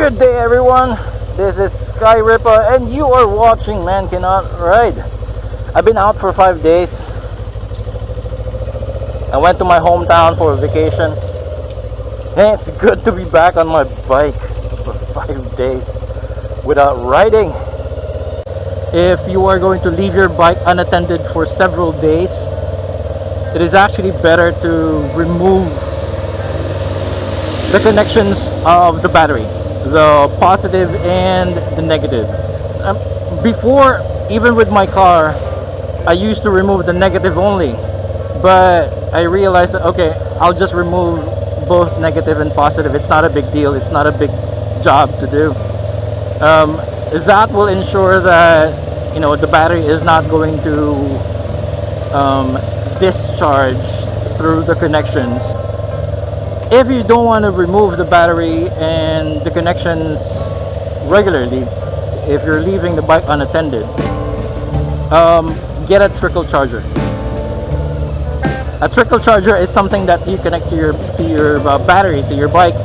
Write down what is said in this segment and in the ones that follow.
Good day everyone, this is Sky Ripa and you are watching Man Cannot Ride. I've been out for 5 days. I went to my hometown for a vacation and it's good to be back on my bike for 5 days without riding. If you are going to leave your bike unattended for several days, it is actually better to remove the connections of the battery, the positive and the negative. Before, even with my car, I used to remove the negative only, but I realized that okay, I'll just remove both negative and positive. It's not a big deal, it's not a big job to do. That will ensure that the battery is not going to discharge through the connections. If you don't want to remove the battery and the connections regularly, if you're leaving the bike unattended, get a trickle charger. A trickle charger is something that you connect to your battery, to your bike,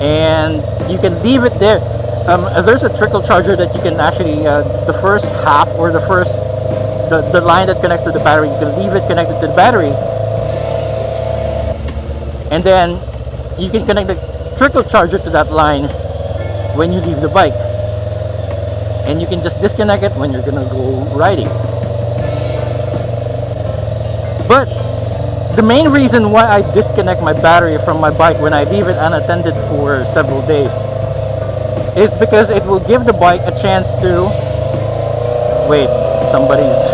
and you can leave it there. There's a trickle charger that you can actually, the first half or the line that connects to the battery, you can leave it connected to the battery, and then you can connect the trickle charger to that line when you leave the bike, and you can just disconnect it when you're gonna go riding. But the main reason why I disconnect my battery from my bike when I leave it unattended for several days is because it will give the bike a chance to wait. Somebody's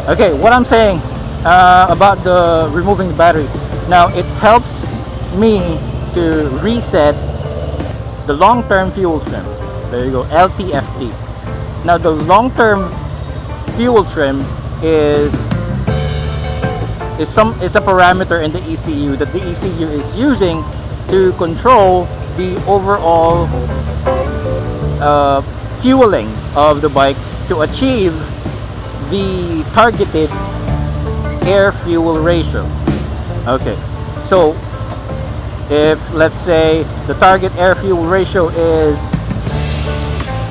okay, what I'm saying about the removing the battery, now it helps me to reset the long-term fuel trim. There you go, LTFT. Now the long-term fuel trim is a parameter in the ECU that the ECU is using to control the overall fueling of the bike to achieve the targeted air fuel ratio. Okay, so if let's say the target air fuel ratio is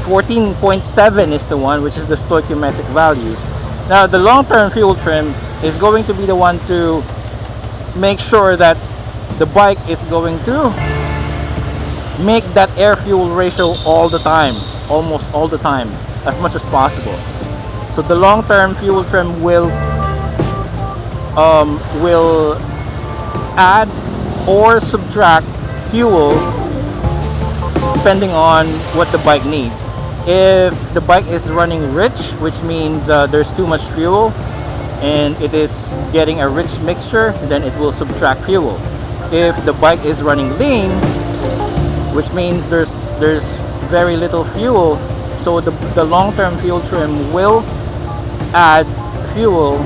14.7:1, which is the stoichiometric value, now the long-term fuel trim is going to be the one to make sure that the bike is going to make that air fuel ratio all the time, almost all the time, as much as possible. So the long-term fuel trim will add or subtract fuel depending on what the bike needs. If the bike is running rich, which means there's too much fuel and it is getting a rich mixture, then it will subtract fuel. If the bike is running lean, which means there's very little fuel, so the long-term fuel trim will add fuel,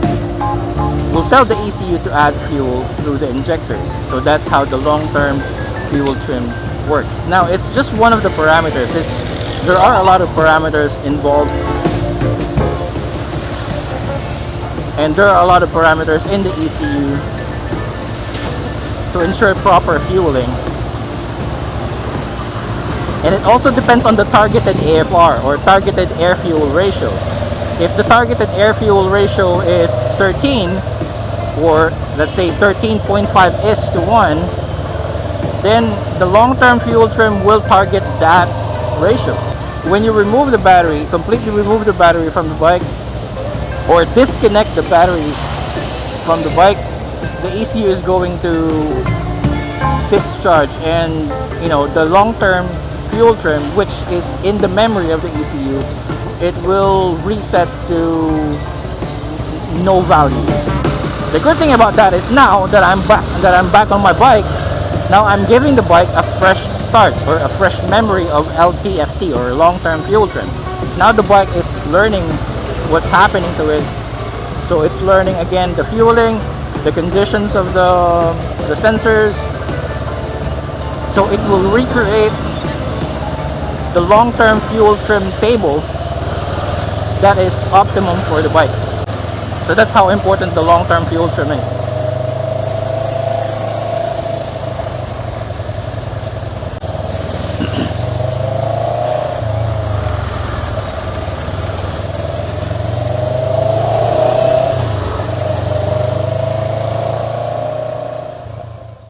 will tell the ECU to add fuel through the injectors. So that's how the long-term fuel trim works. Now it's just one of the parameters. There are a lot of parameters involved, and there are a lot of parameters in the ECU to ensure proper fueling. And it also depends on the targeted AFR, or targeted air fuel ratio. If the targeted air fuel ratio is 13, or let's say 13.5:1, then the long-term fuel trim will target that ratio. When you remove the battery, completely remove the battery from the bike, or disconnect the battery from the bike, the ECU is going to discharge, and the long-term fuel trim, which is in the memory of the ECU, it will reset to no value. The good thing about that is now that I'm back on my bike, now I'm giving the bike a fresh start, or a fresh memory of LTFT, or long-term fuel trim. Now the bike is learning what's happening to it, so it's learning again the fueling, the conditions of the sensors, so it will recreate the long-term fuel trim table that is optimum for the bike. So that's how important the long-term fuel trim is.